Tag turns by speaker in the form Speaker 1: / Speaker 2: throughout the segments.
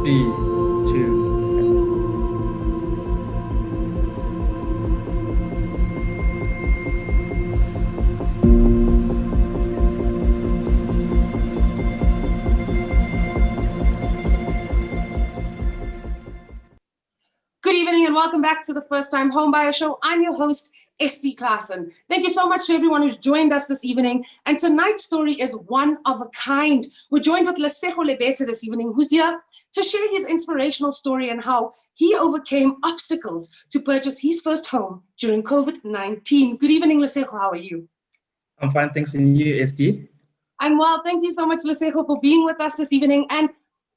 Speaker 1: 3, 2.
Speaker 2: Good evening and welcome back to the First Time Homebuyer Show. I'm your host, Esti Klassen. Thank you so much to everyone who's joined us this evening. And tonight's story is one of a kind. We're joined with Lesego Lebethe this evening, who's here to share his inspirational story and how he overcame obstacles to purchase his first home during COVID-19. Good evening, Lesego. How are you?
Speaker 1: I'm fine, thanks. And you, Esti?
Speaker 2: I'm well. Thank you so much, Lesego, for being with us this evening. And,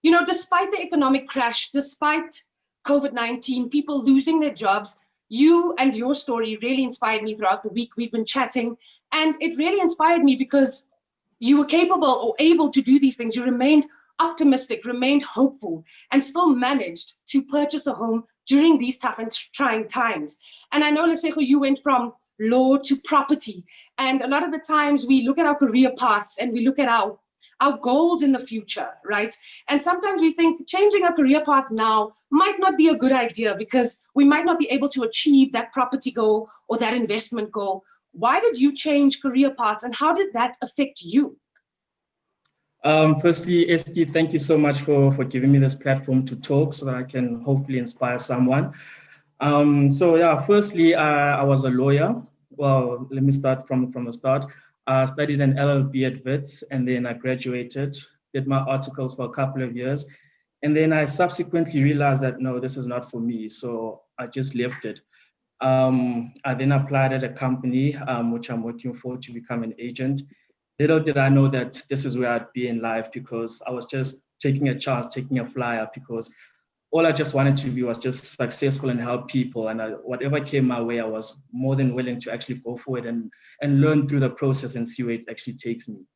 Speaker 2: you know, despite the economic crash, despite COVID-19, people losing their jobs, you and your story really inspired me throughout the week. We've been chatting, and it really inspired me because you were capable or able to do these things. You remained optimistic, remained hopeful, and still managed to purchase a home during these tough and trying times. And I know, Lesego, you went from law to property. And a lot of the times we look at our career paths and we look at our goals in the future, right? And sometimes we think changing a career path now might not be a good idea because we might not be able to achieve that property goal or that investment goal. Why did you change career paths and how did that affect you?
Speaker 1: Firstly, Esti, thank you so much for giving me this platform to talk so that I can hopefully inspire someone. Firstly, I was a lawyer. Well, let me start from the start. I studied an LLB at Wits, and then I graduated, did my articles for a couple of years. And then I subsequently realized that, no, this is not for me. So I just left it. I then applied at a company, which I'm working for, to become an agent. Little did I know that this is where I'd be in life, because I was just taking a chance, taking a flyer, because all I just wanted to be was just successful and help people. And whatever came my way, I was more than willing to actually go for it and learn through the process and see where it actually takes me.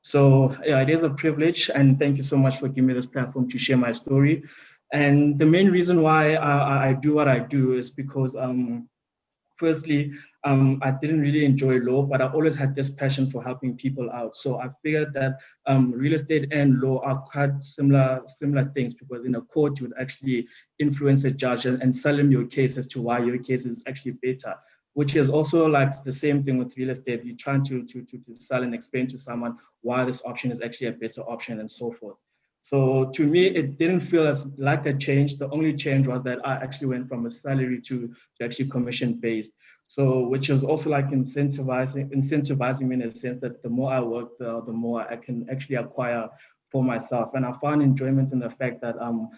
Speaker 1: So yeah, it is a privilege. And thank you so much for giving me this platform to share my story. And the main reason why I do what I do is because firstly, I didn't really enjoy law, but I always had this passion for helping people out. So I figured that real estate and law are quite similar things, because in a court, you would actually influence a judge and sell him your case as to why your case is actually better, which is also like the same thing with real estate. You're trying to sell and explain to someone why this option is actually a better option and so forth. So to me, it didn't feel as like a change. The only change was that I actually went from a salary to actually commission based. So which is also like incentivizing me in a sense that the more I work, the more I can actually acquire for myself. And I found enjoyment in the fact that I'm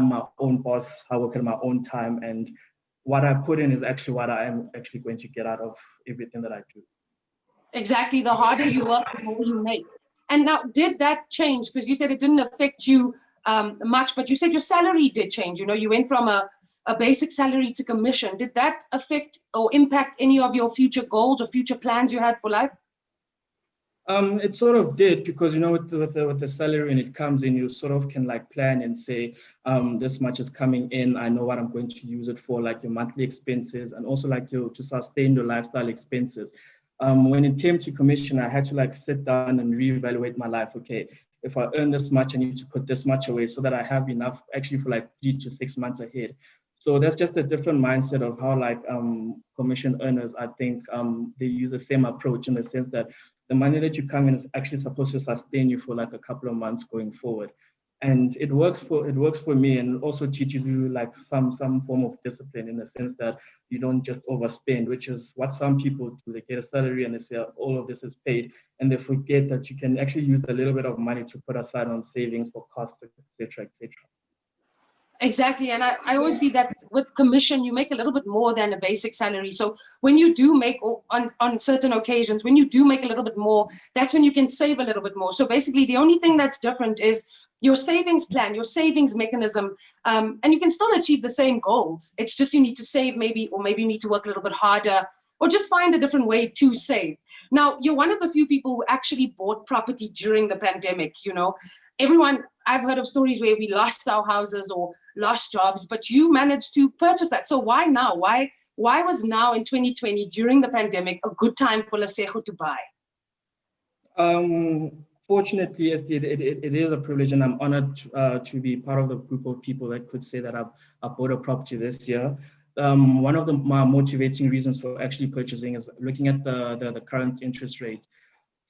Speaker 1: my own boss. I work at my own time, and what I put in is actually what I am actually going to get out of everything that I do.
Speaker 2: Exactly. The harder you work, the more you make. And now, did that change? Because you said it didn't affect you much, but you said your salary did change. You know, you went from a basic salary to commission. Did that affect or impact any of your future goals or future plans you had for life?
Speaker 1: It sort of did, because, you know, with the salary, when it comes in, you sort of can like plan and say, this much is coming in. I know what I'm going to use it for, like your monthly expenses, and also like to sustain your lifestyle expenses. When it came to commission, I had to like sit down and reevaluate my life. Okay, if I earn this much, I need to put this much away so that I have enough actually for like 3 to 6 months ahead. So that's just a different mindset of how like commission earners, I think they use the same approach, in the sense that the money that you come in is actually supposed to sustain you for like a couple of months going forward. And it works for me, and it also teaches you like some form of discipline, in the sense that you don't just overspend, which is what some people do. They get a salary and they say all of this is paid, and they forget that you can actually use a little bit of money to put aside on savings for costs, etc., etc.
Speaker 2: Exactly. And I always see that with commission, you make a little bit more than a basic salary. So when you do make, on certain occasions, when you do make a little bit more, that's when you can save a little bit more. So basically, the only thing that's different is your savings plan, your savings mechanism, and you can still achieve the same goals. It's just you need to save maybe, or maybe you need to work a little bit harder, or just find a different way to save. Now, you're one of the few people who actually bought property during the pandemic. You know, I've heard of stories where we lost our houses or lost jobs, but you managed to purchase that. So why now? Why was now in 2020 during the pandemic a good time for Lesego to buy?
Speaker 1: Fortunately, it is a privilege, and I'm honored to be part of the group of people that could say that I've bought a property this year. One of my motivating reasons for actually purchasing is looking at the current interest rate.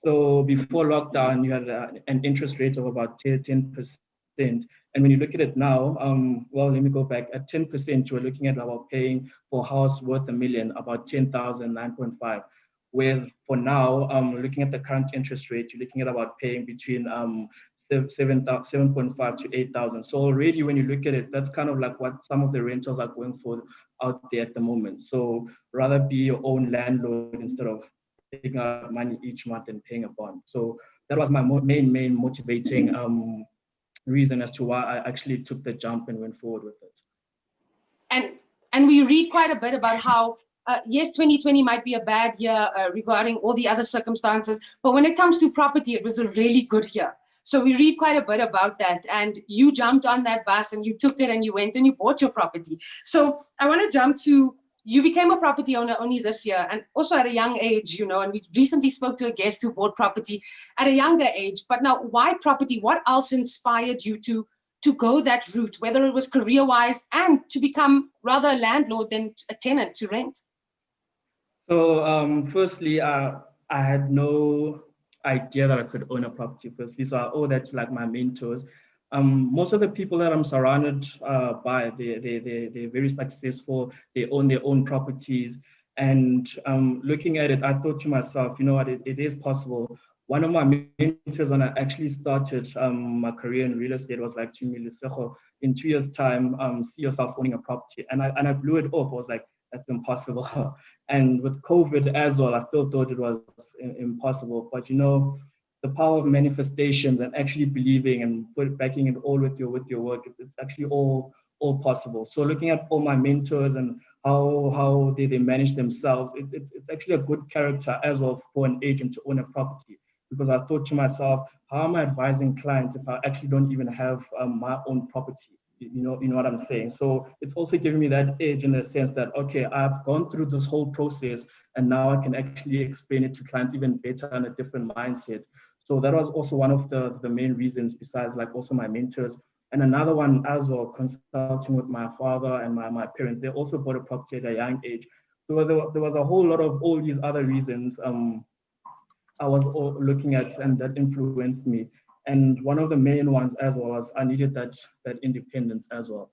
Speaker 1: So before lockdown, you had an interest rate of about 10%. And when you look at it now, well, let me go back. At 10%, you're looking at about paying for a house worth $1 million, about 10,000, 9.5. Whereas for now, looking at the current interest rate, you're looking at about paying between 7.5 to 8,000. So already when you look at it, that's kind of like what some of the rentals are going for out there at the moment. So rather be your own landlord instead of taking out money each month and paying a bond. So that was my main motivating reason as to why I actually took the jump and went forward with it.
Speaker 2: And we read quite a bit about how yes, 2020 might be a bad year regarding all the other circumstances, but when it comes to property, it was a really good year. So we read quite a bit about that, and you jumped on that bus and you took it and you went and you bought your property. So I want to jump to, you became a property owner only this year, and also at a young age, you know, and we recently spoke to a guest who bought property at a younger age. But now, why property? What else inspired you to go that route, whether it was career-wise and to become rather a landlord than a tenant to rent?
Speaker 1: So firstly, I had no idea that I could own a property. Firstly, so I owe that to like my mentors. Most of the people that I'm surrounded by, they're very successful. They own their own properties. And looking at it, I thought to myself, you know what, it is possible. One of my mentors when I actually started my career in real estate was like to me, Lesego, in 2 years' time, see yourself owning a property. And I blew it off. I was like, that's impossible. And with COVID as well, I still thought it was impossible. But you know, the power of manifestations and actually believing and backing it all with your work, it's actually all possible. So looking at all my mentors and how they manage themselves, it's actually a good character as well for an agent to own a property. Because I thought to myself, how am I advising clients if I actually don't even have my own property? You know what I'm saying? So it's also giving me that edge in the sense that, okay, I've gone through this whole process and now I can actually explain it to clients even better in a different mindset. So that was also one of the main reasons, besides like also my mentors. And another one as well, consulting with my father and my parents. They also bought a property at a young age. So there was a whole lot of all these other reasons I was looking at and that influenced me. And one of the main ones as well was I needed that independence as well,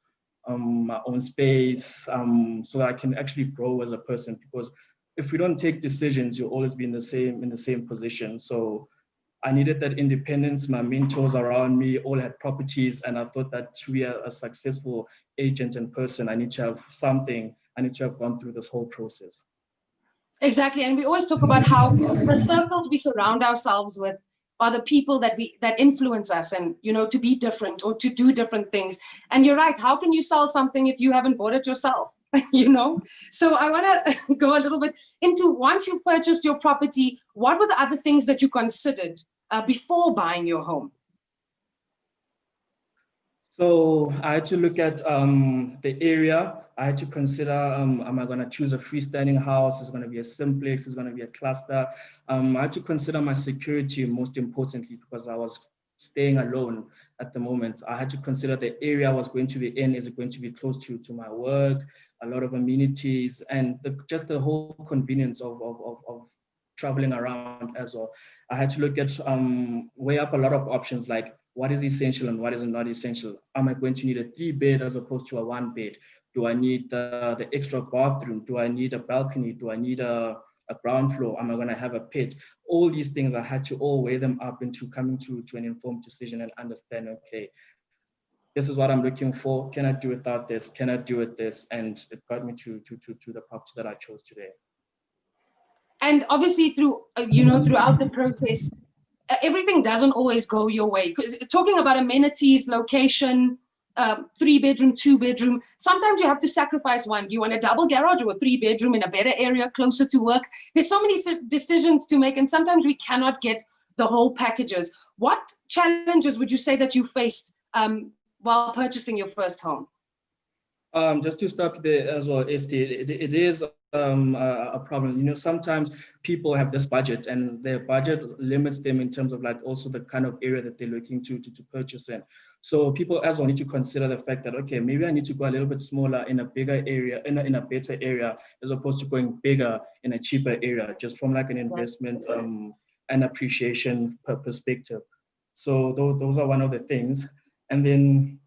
Speaker 1: my own space, so that I can actually grow as a person. Because if we don't take decisions, you'll always be in the same position. So I needed that independence. My mentors around me all had properties, and I thought that to be a successful agent and person, I need to have something. I need to have gone through this whole process.
Speaker 2: Exactly, and we always talk about how the circles we surround ourselves with are the people that influence us, and you know, to be different or to do different things. And you're right. How can you sell something if you haven't bought it yourself? You know. So I want to go a little bit into, once you purchased your property, what were the other things that you considered before buying your home?
Speaker 1: So I had to look at the area. I had to consider, am I going to choose a freestanding house? Is it going to be a simplex? Is it going to be a cluster? I had to consider my security, most importantly, because I was staying alone at the moment. I had to consider the area I was going to be in. Is it going to be close to my work? A lot of amenities, and just the whole convenience of traveling around as well. I had to look at, weigh up a lot of options, like what is essential and what is not essential. Am I going to need a 3-bed as opposed to a 1-bed? Do I need the extra bathroom? Do I need a balcony? Do I need a ground floor? Am I going to have a pet? All these things, I had to all weigh them up into coming to an informed decision and understand, okay, this is what I'm looking for. Can I do without this? Can I do with this? And it got me to the property that I chose today.
Speaker 2: And obviously throughout the process, everything doesn't always go your way. Because talking about amenities, location, 3-bedroom, 2-bedroom, sometimes you have to sacrifice one. Do you want a double garage or a 3-bedroom in a better area closer to work? There's so many decisions to make, and sometimes we cannot get the whole packages. What challenges would you say that you faced while purchasing your first home?
Speaker 1: Just to stop there as well, it is a problem. You know, sometimes people have this budget and their budget limits them in terms of like also the kind of area that they're looking to purchase in. So people as well need to consider the fact that, okay, maybe I need to go a little bit smaller in a bigger area, in a better area, as opposed to going bigger in a cheaper area, just from like an investment and appreciation perspective. So those are one of the things. And then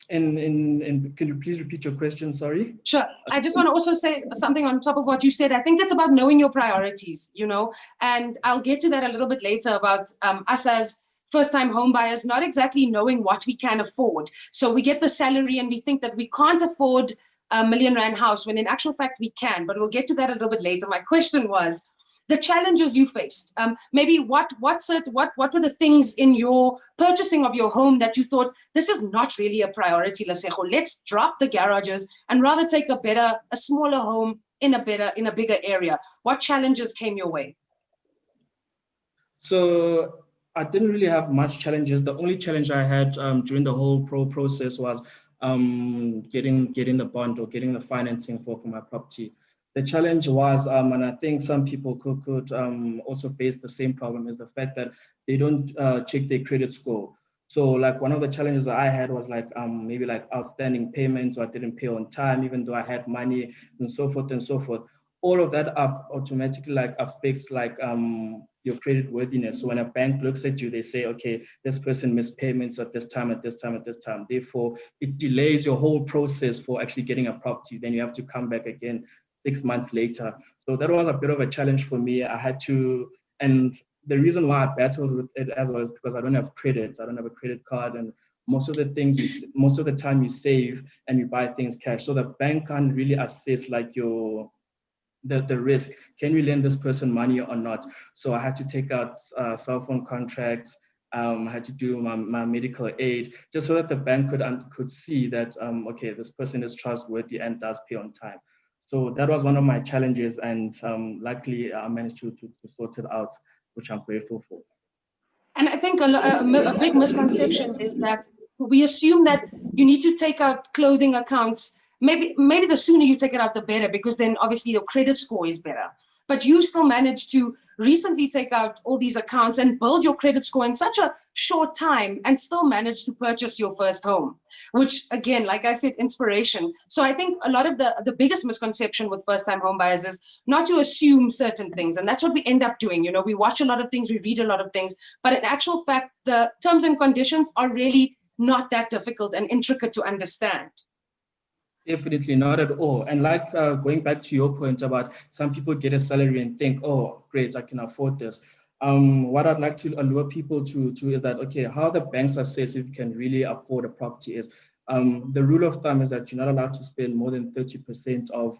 Speaker 1: can you please repeat your question? Sorry.
Speaker 2: Sure. I just want to also say something on top of what you said. I think it's about knowing your priorities, you know, and I'll get to that a little bit later about us as first-time home buyers, not exactly knowing what we can afford. So we get the salary and we think that we can't afford a R1 million house when in actual fact we can, but we'll get to that a little bit later. My question was, the challenges you faced. Maybe what were the things in your purchasing of your home that you thought, this is not really a priority, Lesego. Let's drop the garages and rather take a smaller home in a bigger area. What challenges came your way?
Speaker 1: So I didn't really have much challenges. The only challenge I had during the whole process was getting the bond or getting the financing for my property. The challenge was, and I think some people could also face the same problem, is the fact that they don't check their credit score. So like one of the challenges that I had was like maybe like outstanding payments, or I didn't pay on time, even though I had money and so forth and so forth. All of that up automatically like affects like your credit worthiness. So when a bank looks at you, they say, okay, this person missed payments at this time, at this time, at this time. Therefore, it delays your whole process for actually getting a property. Then you have to come back again 6 months later. So that was a bit of a challenge for me. I had to, and the reason why I battled with it as well is because I don't have credit. I don't have a credit card, and most of the time you save and you buy things cash. So the bank can't really assess like the risk. Can we lend this person money or not? So I had to take out cell phone contracts. I had to do my medical aid just so that the bank could see that okay, this person is trustworthy and does pay on time. So that was one of my challenges, and luckily I managed to sort it out, which I'm grateful for.
Speaker 2: And I think a big misconception is that we assume that you need to take out clothing accounts. Maybe the sooner you take it out, the better, because then obviously your credit score is better. But you still managed to recently take out all these accounts and build your credit score in such a short time and still manage to purchase your first home, which again, like I said, inspiration. So I think a lot of the biggest misconception with first-time home buyers is not to assume certain things. And that's what we end up doing. You know, we watch a lot of things, we read a lot of things, but in actual fact, the terms and conditions are really not that difficult and intricate to understand.
Speaker 1: Definitely not at all. And like going back to your point about some people get a salary and think, oh, great, I can afford this. What I'd like to allure people to is that, okay, how the banks assess if you can really afford a property is the rule of thumb is that you're not allowed to spend more than 30% of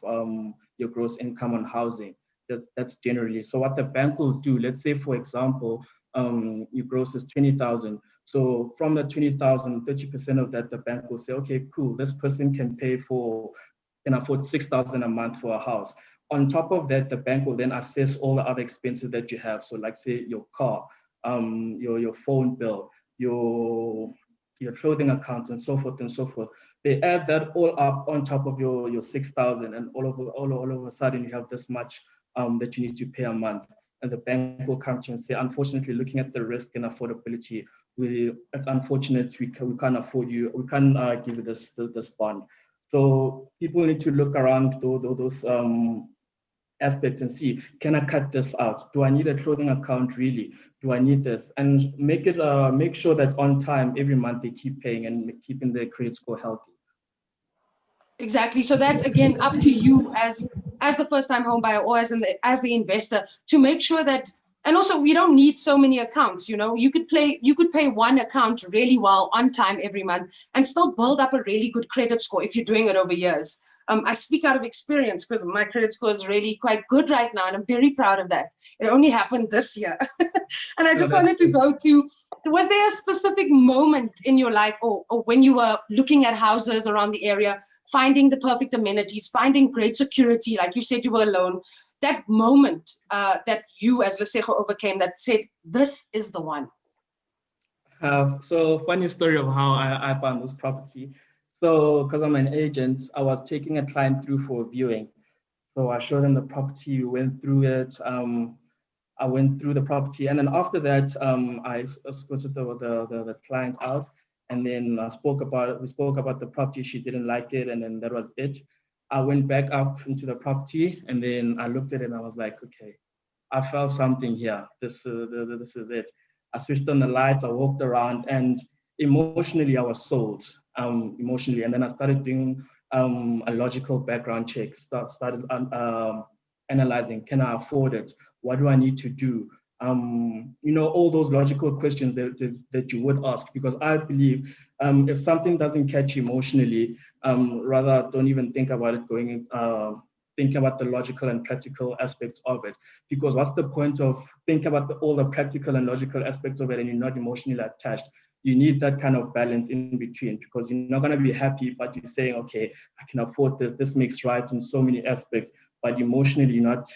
Speaker 1: your gross income on housing. That's generally. So what the bank will do, let's say, for example, your gross is 20,000. So from the 20,000, 30% of that, the bank will say, okay, cool, this person can afford 6,000 a month for a house. On top of that, the bank will then assess all the other expenses that you have. So like say your car, your phone bill, your clothing accounts, and so forth and so forth. They add that all up on top of your 6,000, and all of a sudden you have this much that you need to pay a month. And the bank will come to you and say, unfortunately, looking at the risk and affordability, it's unfortunate we can't afford you, we can't give you this bond. So people need to look around those aspects and see, can I cut this out? Do I need a clothing account really? Do I need this? And make sure that on time, every month they keep paying and keeping their credit score healthy.
Speaker 2: Exactly. So that's again up to you as the first-time home buyer or as the investor to make sure that. And also, we don't need so many accounts. You know, you could pay one account really well on time every month and still build up a really good credit score if you're doing it over years. I speak out of experience because my credit score is really quite good right now, and I'm very proud of that. It only happened this year. And I just wanted to go to, was there a specific moment in your life or when you were looking at houses around the area, finding the perfect amenities, finding great security, like you said you were alone, that moment that you as Lesego overcame that said, this is the one?
Speaker 1: So funny story of how I found this property. So because I'm an agent, I was taking a client through for a viewing. So I showed them the property, we went through it. I went through the property, and then after that, I escorted the client out, and then we spoke about the property. She didn't like it, and then that was it. I went back up into the property, and then I looked at it, and I was like, okay, I felt something here. This is it. I switched on the lights. I walked around, and emotionally, I was sold. Emotionally, and then I started doing a logical background check. Started analyzing: can I afford it? What do I need to do? All those logical questions that you would ask, because I believe if something doesn't catch you emotionally, rather don't even think about it think about the logical and practical aspects of it. Because what's the point of thinking about all the practical and logical aspects of it and you're not emotionally attached? You need that kind of balance in between, because you're not going to be happy, but you're saying, okay, I can afford this. This makes right in so many aspects, but emotionally you're not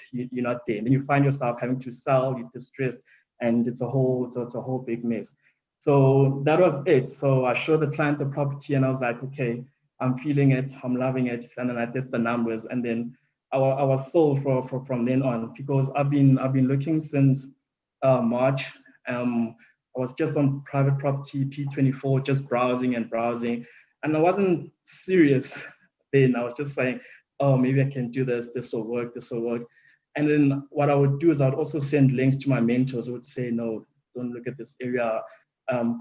Speaker 1: there. And then you find yourself having to sell, you're distressed, and it's a whole big mess. So that was it. So I showed the client the property, and I was like, okay, I'm feeling it, I'm loving it. And then I did the numbers, and then I was sold from then on, because I've been looking since March. I was just on private property P24, just browsing, and I wasn't serious then. I was just saying, oh, maybe I can do this. This will work. And then what I would do is I would also send links to my mentors who would say, no, don't look at this area.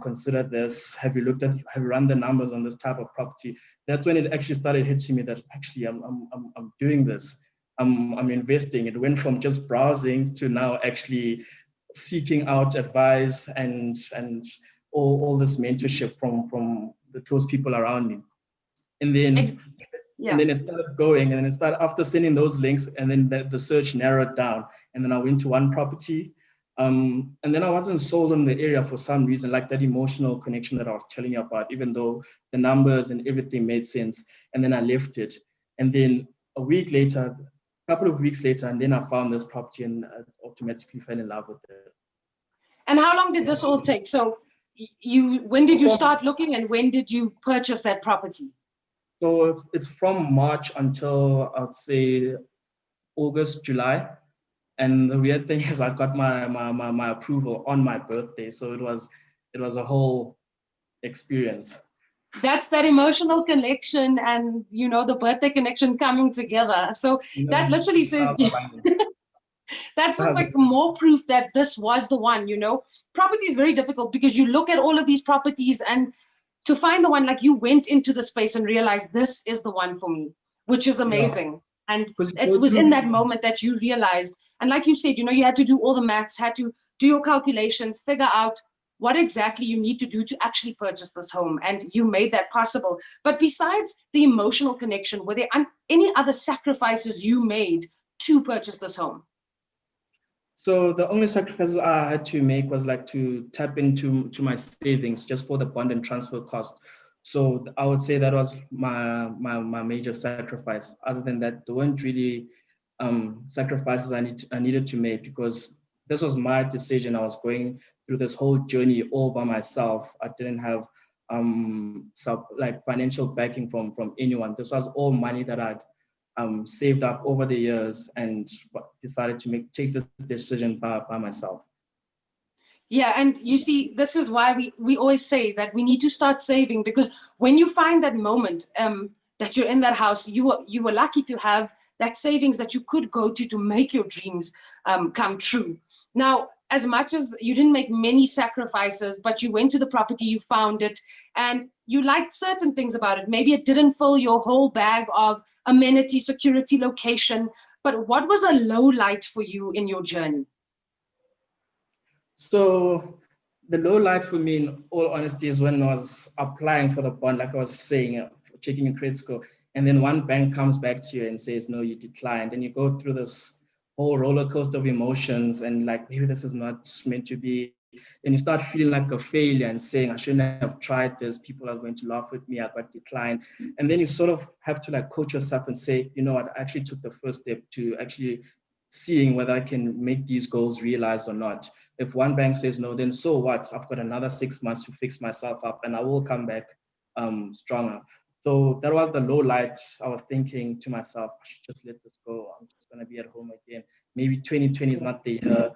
Speaker 1: Consider this. Have you run the numbers on this type of property? That's when it actually started hitting me that actually I'm doing this. I'm investing. It went from just browsing to now actually seeking out advice and all this mentorship from the close people around me. And then
Speaker 2: Yeah.
Speaker 1: And then it started going, and then it started after sending those links, and then the search narrowed down. And then I went to one property. And then I wasn't sold on the area for some reason, like that emotional connection that I was telling you about, even though the numbers and everything made sense. And then I left it. And then a couple of weeks later, and then I found this property and I automatically fell in love with it.
Speaker 2: And how long did this all take? So when did you start looking, and when did you purchase that property?
Speaker 1: So it's from March until I'd say August, July. And the weird thing is I got my approval on my birthday. So it was a whole experience.
Speaker 2: That's that emotional connection and, the birthday connection coming together. So that literally says, that's just like more proof that this was the one. Property is very difficult because you look at all of these properties, and to find the one, like, you went into the space and realized this is the one for me, which is amazing. Yeah. And it was in that moment that you realized, and like you said, you had to do all the maths, had to do your calculations, figure out what exactly you need to do to actually purchase this home, and you made that possible. But besides the emotional connection, were there any other sacrifices you made to purchase this home?
Speaker 1: So the only sacrifices I had to make was like to tap into my savings just for the bond and transfer cost. So I would say that was my major sacrifice. Other than that, there weren't really sacrifices I needed to make, because this was my decision. I was going through this whole journey all by myself. I didn't have financial backing from anyone. This was all money that I'd saved up over the years and decided to take this decision by myself.
Speaker 2: Yeah, and you see, this is why we always say that we need to start saving, because when you find that moment that you're in that house, you were lucky to have that savings that you could go to make your dreams come true. Now, as much as you didn't make many sacrifices, but you went to the property, you found it, and you liked certain things about it. Maybe it didn't fill your whole bag of amenity, security, location, but what was a low light for you in your journey?
Speaker 1: So the low light for me, in all honesty, is when I was applying for the bond, like I was saying, checking your credit score, and then one bank comes back to you and says, no, you declined, and you go through this whole roller coaster of emotions, and like, maybe this is not meant to be, and you start feeling like a failure and saying, I shouldn't have tried this, people are going to laugh at me, I got declined. And then you sort of have to like coach yourself and say, you know what, I actually took the first step to actually seeing whether I can make these goals realized or not. If one bank says no, then so what? I've got another 6 months to fix myself up, and I will come back stronger. So that was the low light. I was thinking to myself, I should just let this go. I'm just gonna be at home again. Maybe 2020 is not the year.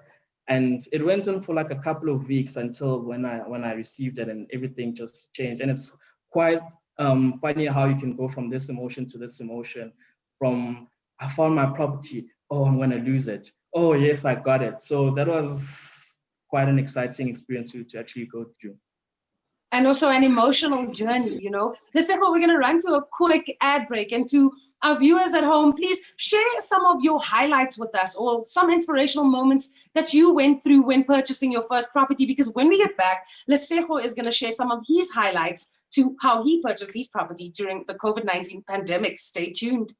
Speaker 1: And it went on for like a couple of weeks until when I received it and everything just changed. And it's quite funny how you can go from this emotion to this emotion. From I found my property, oh, I'm gonna lose it. Oh yes, I got it. So that was quite an exciting experience to actually go through.
Speaker 2: And also an emotional journey, you know. Lesego, we're going to run to a quick ad break. And to our viewers at home, please share some of your highlights with us or some inspirational moments that you went through when purchasing your first property. Because when we get back, Lesego is going to share some of his highlights to how he purchased his property during the COVID-19 pandemic. Stay tuned.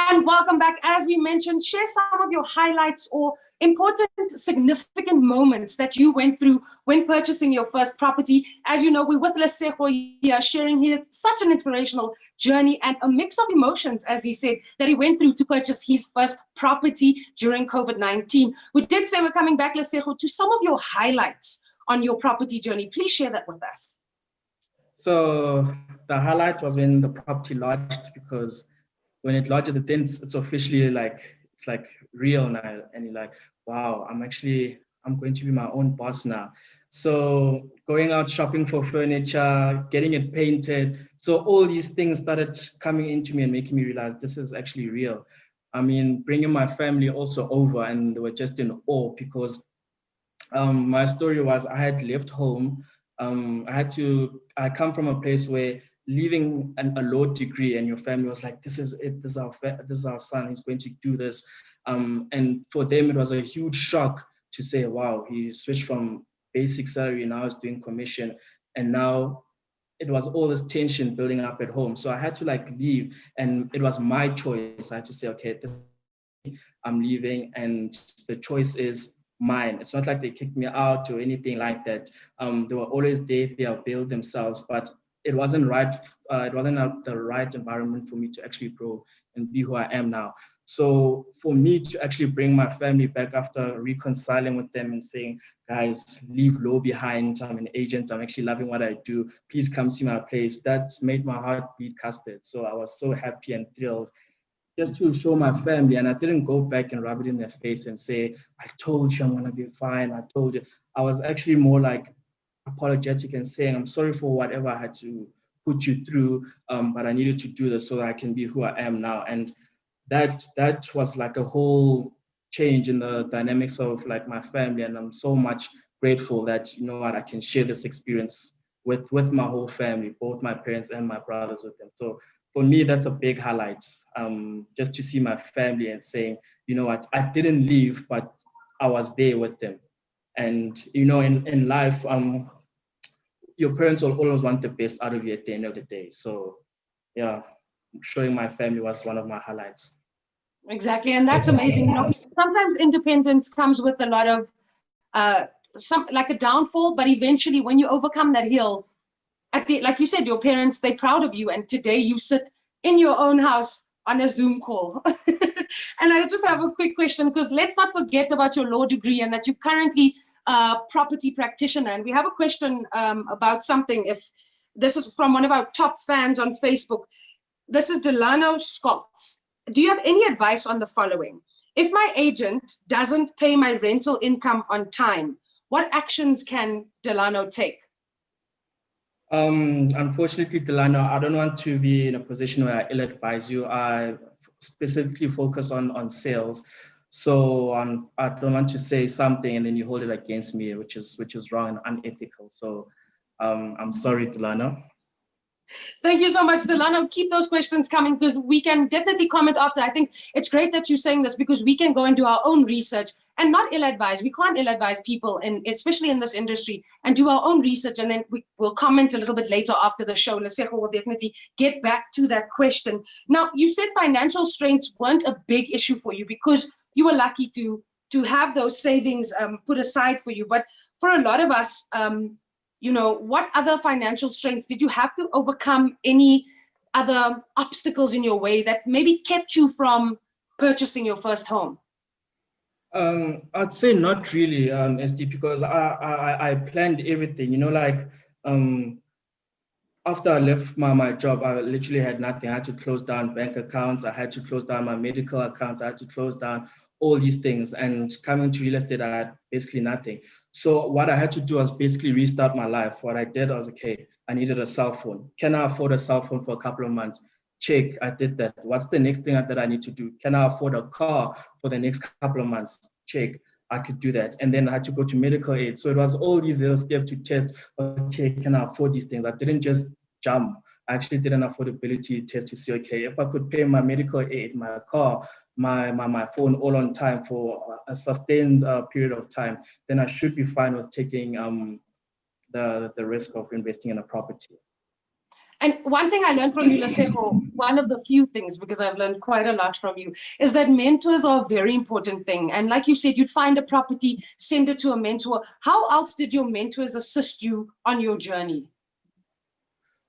Speaker 2: And welcome back. As we mentioned, share some of your highlights or important, significant moments that you went through when purchasing your first property. As you know, we're with Lesego here, sharing his such an inspirational journey and a mix of emotions, as he said, that he went through to purchase his first property during COVID-19. We did say we're coming back, Lesego, to some of your highlights on your property journey. Please share that with us.
Speaker 1: So the highlight was when the property lodged, because when it lodges, then it's officially like, it's like real now. And you're like, wow, I'm going to be my own boss now. So going out shopping for furniture, getting it painted. So all these things started coming into me and making me realize this is actually real. I mean, bringing my family also over, and they were just in awe because my story was I had left home. I come from a place where leaving a low degree and your family was like, this is it, this is our son, he's going to do this. And for them, it was a huge shock to say, wow, he switched from basic salary, now he's doing commission. And now it was all this tension building up at home. So I had to like leave, and it was my choice. I had to say, okay, I'm leaving, and the choice is mine. It's not like they kicked me out or anything like that. They were always there, they availed themselves, but it wasn't right. It wasn't the right environment for me to actually grow and be who I am now. So for me to actually bring my family back after reconciling with them and saying, guys, leave low behind. I'm an agent. I'm actually loving what I do. Please come see my place. That made my heart beat custard. So I was so happy and thrilled just to show my family. And I didn't go back and rub it in their face and say, I told you I'm going to be fine. I told you. I was actually more like apologetic and saying, I'm sorry for whatever I had to put you through, but I needed to do this so that I can be who I am now. And that was like a whole change in the dynamics of like my family. And I'm so much grateful that, you know what, I can share this experience with my whole family, both my parents and my brothers with them. So for me, that's a big highlight, just to see my family and saying, you know what, I didn't leave, but I was there with them. And, you know, in life, your parents will always want the best out of you at the end of the day. So yeah, showing my family was one of my highlights.
Speaker 2: Exactly, and that's amazing. You know, sometimes independence comes with a lot of like a downfall, but eventually when you overcome that hill, like you said, your parents, they're proud of you, and today you sit in your own house on a Zoom call. And I just have a quick question, because let's not forget about your law degree and that you're currently a property practitioner. And we have a question about something. If this is from one of our top fans on Facebook. This is Delano Scott. Do you have any advice on the following? If my agent doesn't pay my rental income on time, what actions can Delano take?
Speaker 1: Unfortunately, Delano, I don't want to be in a position where I ill-advise you. I specifically focus on sales. So I don't want to say something and then you hold it against me, which is wrong and unethical. So I'm sorry, Delano.
Speaker 2: Thank you so much, Delano. Keep those questions coming because we can definitely comment after. I think it's great that you're saying this because we can go and do our own research and not ill-advise. We can't ill-advise people, especially in this industry, and do our own research. And then we will comment a little bit later after the show. Lesego will definitely get back to that question. Now, you said financial strains weren't a big issue for you because you were lucky to have those savings put aside for you. But for a lot of us, what other financial strains did you have to overcome? Any other obstacles in your way that maybe kept you from purchasing your first home?
Speaker 1: I'd say not really, SD, because I planned everything, after I left my job, I literally had nothing. I had to close down bank accounts. I had to close down my medical accounts. I had to close down all these things. And coming to real estate, I had basically nothing. So what I had to do was basically restart my life. What I did was, okay, I needed a cell phone. Can I afford a cell phone for a couple of months? Check, I did that. What's the next thing that I need to do? Can I afford a car for the next couple of months? Check, I could do that. And then I had to go to medical aid. So it was all these little steps to test, okay, can I afford these things? I didn't just jump. I actually did an affordability test to see, okay, if I could pay my medical aid, my car, my phone all on time for a sustained period of time, then I should be fine with taking the risk of investing in a property.
Speaker 2: And one thing I learned from you, Lesego, one of the few things, because I've learned quite a lot from you, is that mentors are a very important thing. And like you said, you'd find a property, send it to a mentor. How else did your mentors assist you on your journey?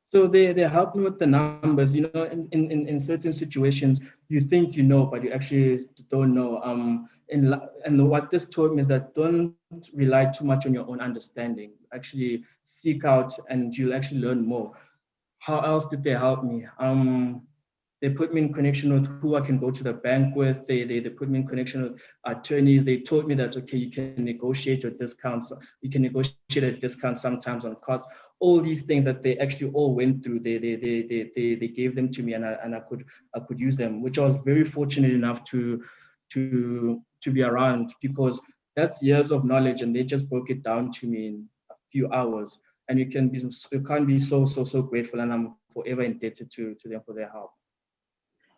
Speaker 1: So they help me with the numbers. In certain situations, you think you know, but you actually don't know. And what this taught me is that don't rely too much on your own understanding. Actually seek out and you'll actually learn more. How else did they help me? They put me in connection with who I can go to the bank with. They put me in connection with attorneys. They told me that, okay, you can negotiate your discounts. You can negotiate a discount sometimes on costs. All these things that they actually all went through, they gave them to me, and I could use them, which I was very fortunate enough to be around, because that's years of knowledge, and they just broke it down to me in a few hours. And you can't be so grateful, and I'm forever indebted to them for their help.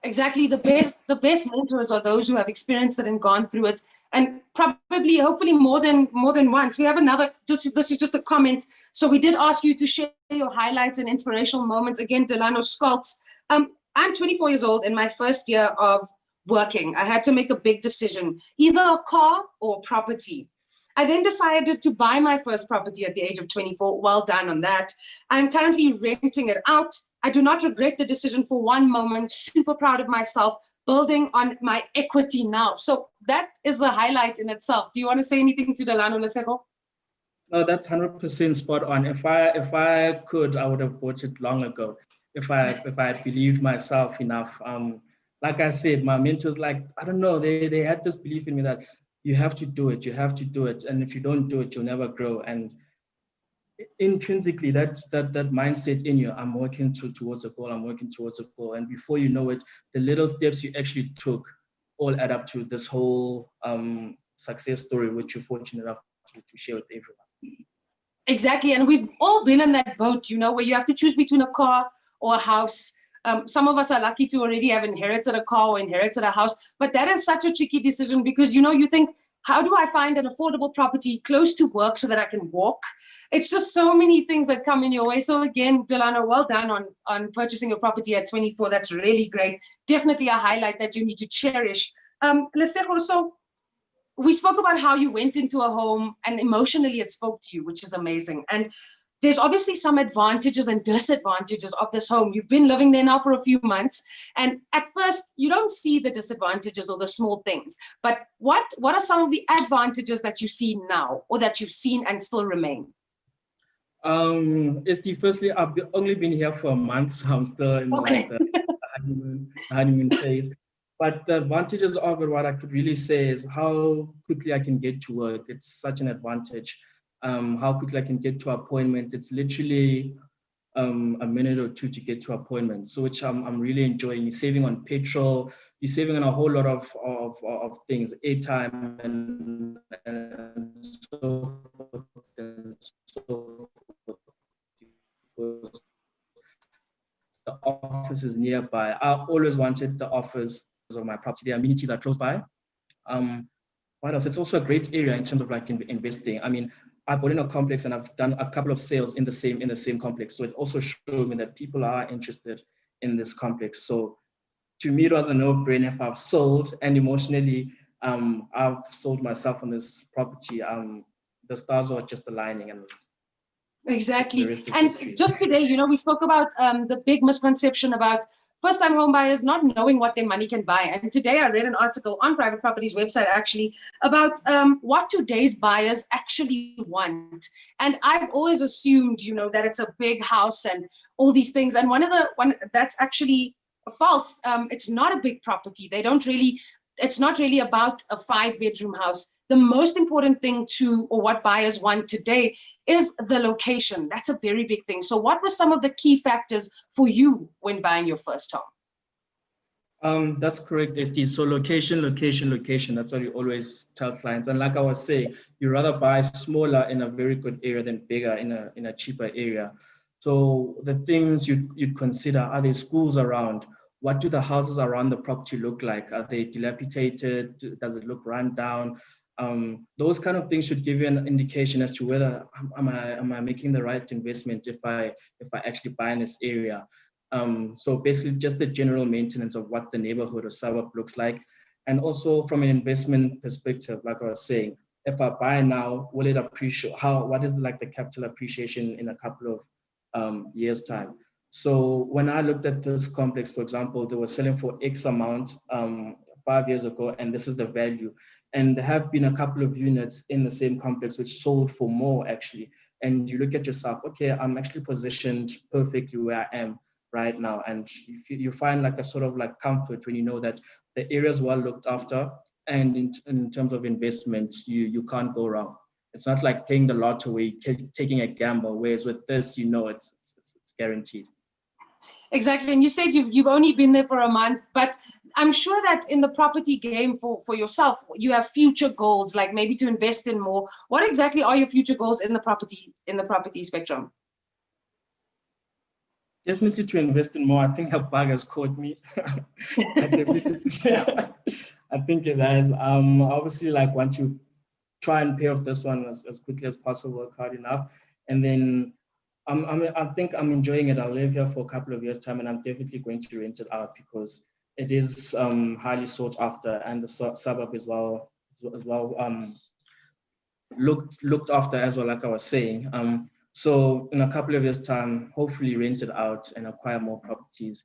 Speaker 2: Exactly. The best mentors are those who have experienced it and gone through it, and probably, hopefully, more than once. We have another. This is just a comment. So we did ask you to share your highlights and inspirational moments. Again, Delano Skoltz. I'm 24 years old in my first year of working. I had to make a big decision, either a car or property. I then decided to buy my first property at the age of 24. Well done on that. I'm currently renting it out. I do not regret the decision for one moment. Super proud of myself, building on my equity now. So that is a highlight in itself. Do you want to say anything to Delano, Lesego?
Speaker 1: No, that's 100% spot on. If I could, I would have bought it long ago. If I had believed myself enough. Like I said, my mentors, I don't know, they had this belief in me that you have to do it, and if you don't do it, you'll never grow. And intrinsically, that mindset in you, I'm working towards a goal, and before you know it, the little steps you actually took all add up to this whole success story, which you're fortunate enough to share with everyone.
Speaker 2: Exactly, and we've all been in that boat, where you have to choose between a car or a house. Some of us are lucky to already have inherited a car or inherited a house, but that is such a tricky decision because, you think, how do I find an affordable property close to work so that I can walk? It's just so many things that come in your way. So again, Delano, well done on purchasing your property at 24. That's really great. Definitely a highlight that you need to cherish. Lesego, so we spoke about how you went into a home and emotionally it spoke to you, which is amazing. And there's obviously some advantages and disadvantages of this home. You've been living there now for a few months. And at first, you don't see the disadvantages or the small things. But what are some of the advantages that you see now or that you've seen and still remain?
Speaker 1: Firstly, I've only been here for a month, so I'm still in the honeymoon phase. But the advantages of it, what I could really say is how quickly I can get to work. It's such an advantage. How quickly I can get to appointments. It's literally a minute or two to get to appointments. So which I'm really enjoying. You're saving on petrol. You're saving on a whole lot of things, airtime and so forth and so forth. Because the office is nearby. I always wanted the office of my property. The amenities are close by. What else? It's also a great area in terms of like investing. I mean, I bought in a complex and I've done a couple of sales in the same complex. So it also showed me that people are interested in this complex. So to me, it was a no-brainer. If I've sold and emotionally, I've sold myself on this property. The stars were just aligning, and
Speaker 2: exactly. And just today, you know, we spoke about the big misconception about first-time home buyers not knowing what their money can buy. And today I read an article on Private Properties website actually about what today's buyers actually want. And I've always assumed, you know, that it's a big house and all these things. And one that's actually false. It's not a big property. It's not really about a 5-bedroom house. The most important thing or what buyers want today is the location. That's a very big thing. So what were some of the key factors for you when buying your first home?
Speaker 1: That's correct, SD. So location. That's what you always tell clients. And like I was saying, you rather buy smaller in a very good area than bigger in a cheaper area. So the things you'd consider, are there schools around? What do the houses around the property look like? Are they dilapidated? Does it look run down? Those kind of things should give you an indication as to whether am I making the right investment if I actually buy in this area. So basically just the general maintenance of what the neighborhood or suburb looks like. And also from an investment perspective, like I was saying, if I buy now, will it appreciate? What is like the capital appreciation in a couple of years' time? So when I looked at this complex, for example, they were selling for X amount 5 years ago, and this is the value. And there have been a couple of units in the same complex which sold for more actually. And you look at yourself, okay, I'm actually positioned perfectly where I am right now. And you find like a sort of like comfort when you know that the area is well looked after. And in terms of investment, you can't go wrong. It's not like playing the lottery, taking a gamble, whereas with this, you know, it's guaranteed.
Speaker 2: Exactly. And you said you've only been there for a month, but I'm sure that in the property game for yourself, you have future goals, like maybe to invest in more. What exactly are your future goals in the property spectrum?
Speaker 1: Definitely to invest in more. I think a bug has caught me. I think it has. Obviously, like want to try and pay off this one as quickly as possible, work hard enough, and then I think I'm enjoying it. I'll live here for a couple of years' time, and I'm definitely going to rent it out because it is highly sought after, and the suburb as well looked after as well, like I was saying. So in a couple of years' time, hopefully rent it out and acquire more properties.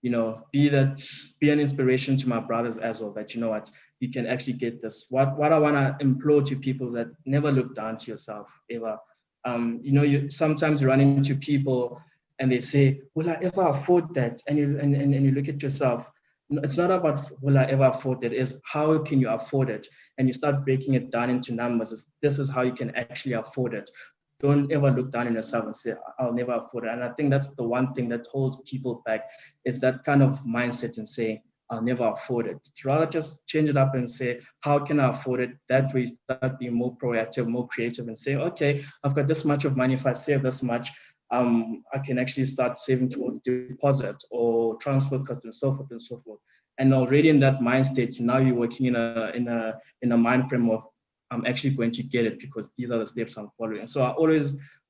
Speaker 1: You know, be an inspiration to my brothers as well, that you know what, you can actually get this. What I want to implore to people is that never look down to yourself ever. You know, sometimes you run into people and they say, will I ever afford that? And you look at yourself. It's not about will I ever afford it, it's how can you afford it? And you start breaking it down into numbers. This is how you can actually afford it. Don't ever look down on yourself and say, I'll never afford it. And I think that's the one thing that holds people back, is that kind of mindset and saying, I'll never afford it. Rather just change it up and say, how can I afford it? That way start being more proactive, more creative, and say, okay, I've got this much of money. If I save this much, I can actually start saving towards deposit or transfer costs and so forth and so forth. And already in that mind state, now you're working in a mind frame of, I'm actually going to get it because these are the steps I'm following. So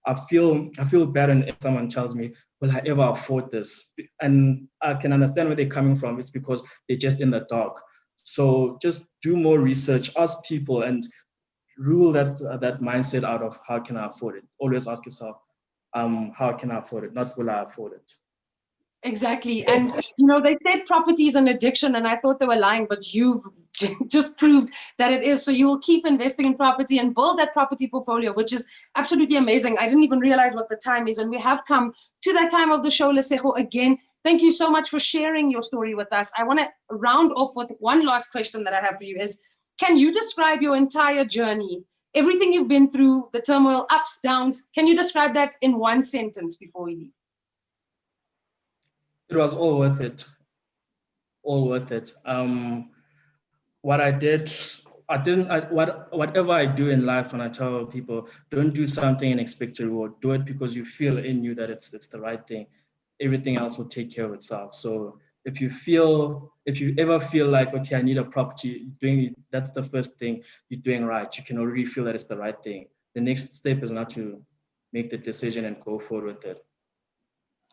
Speaker 1: I feel bad when someone tells me, will I ever afford this? And I can understand where they're coming from. It's because they're just in the dark. So just do more research, ask people, and rule that mindset out of how can I afford it. Always ask yourself, how can I afford it? Not will I afford it?
Speaker 2: Exactly. And, you know, they said property is an addiction, and I thought they were lying, but you've just proved that it is. So you will keep investing in property and build that property portfolio, which is absolutely amazing. I didn't even realize what the time is, and we have come to that time of the show. Lesego, again, thank you so much for sharing your story with us. I want to round off with one last question that I have for you is, can you describe your entire journey, everything you've been through, the turmoil, ups, downs? Can you describe that in one sentence before we leave?
Speaker 1: It was all worth it. All worth it. What I did, whatever I do in life, when I tell people, don't do something and expect a reward. Do it because you feel in you that it's the right thing. Everything else will take care of itself. So if you ever feel like, okay, I need a property, that's the first thing you're doing right. You can already feel that it's the right thing. The next step is not to make the decision and go forward with it.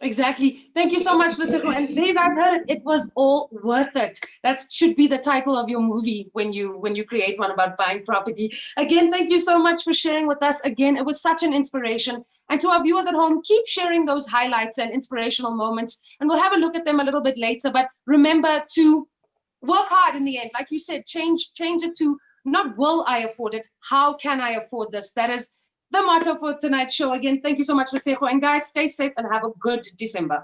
Speaker 2: Exactly. Thank you so much, Lesego. And there you guys heard it. It was all worth it. That should be the title of your movie when you create one about buying property. Again, thank you so much for sharing with us. Again, it was such an inspiration. And to our viewers at home, keep sharing those highlights and inspirational moments. And we'll have a look at them a little bit later. But remember to work hard in the end. Like you said, change it to not will I afford it? How can I afford this? That is the motto for tonight's show. Again, thank you so much, Lesego. And guys, stay safe and have a good December.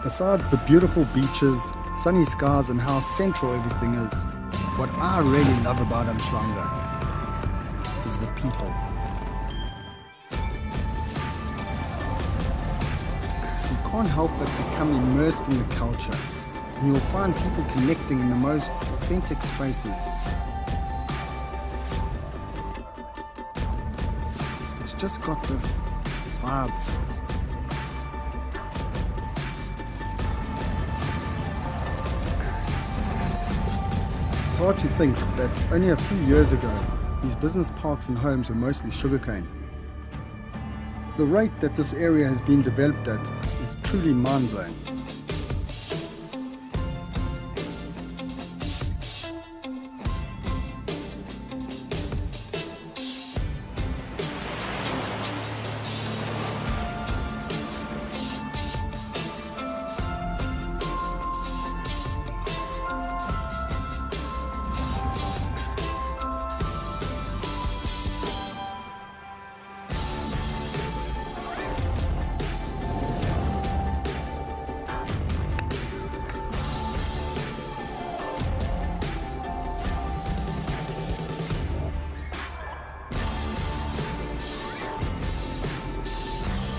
Speaker 3: Besides the beautiful beaches, sunny skies and how central everything is, what I really love about Umhlanga is the people. You can't help but become immersed in the culture, and you'll find people connecting in the most authentic spaces. It's just got this vibe to it. It's hard to think that only a few years ago, these business parks and homes were mostly sugarcane. The rate that this area has been developed at is truly mind-blowing.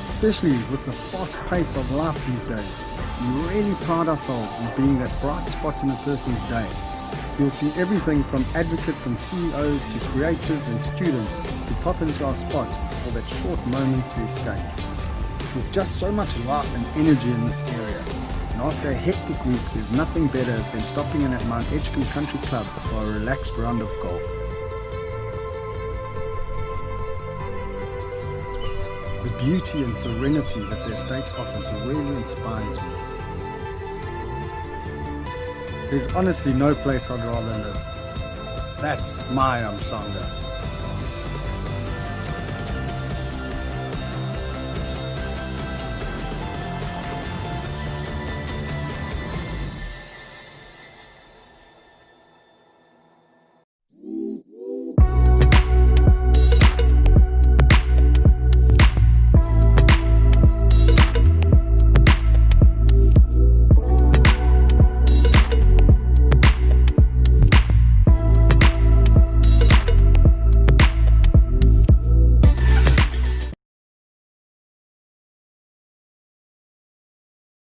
Speaker 3: Especially with the fast pace of life these days. we really pride ourselves in being that bright spot in a person's day. You'll see everything from advocates and CEOs to creatives and students who pop into our spot for that short moment to escape. There's just so much life and energy in this area, and after a hectic week, there's nothing better than stopping in at Mount Edgecombe Country Club for a relaxed round of golf. The beauty and serenity that the estate offers really inspires me. There's honestly no place I'd rather live. That's my Umhlanga.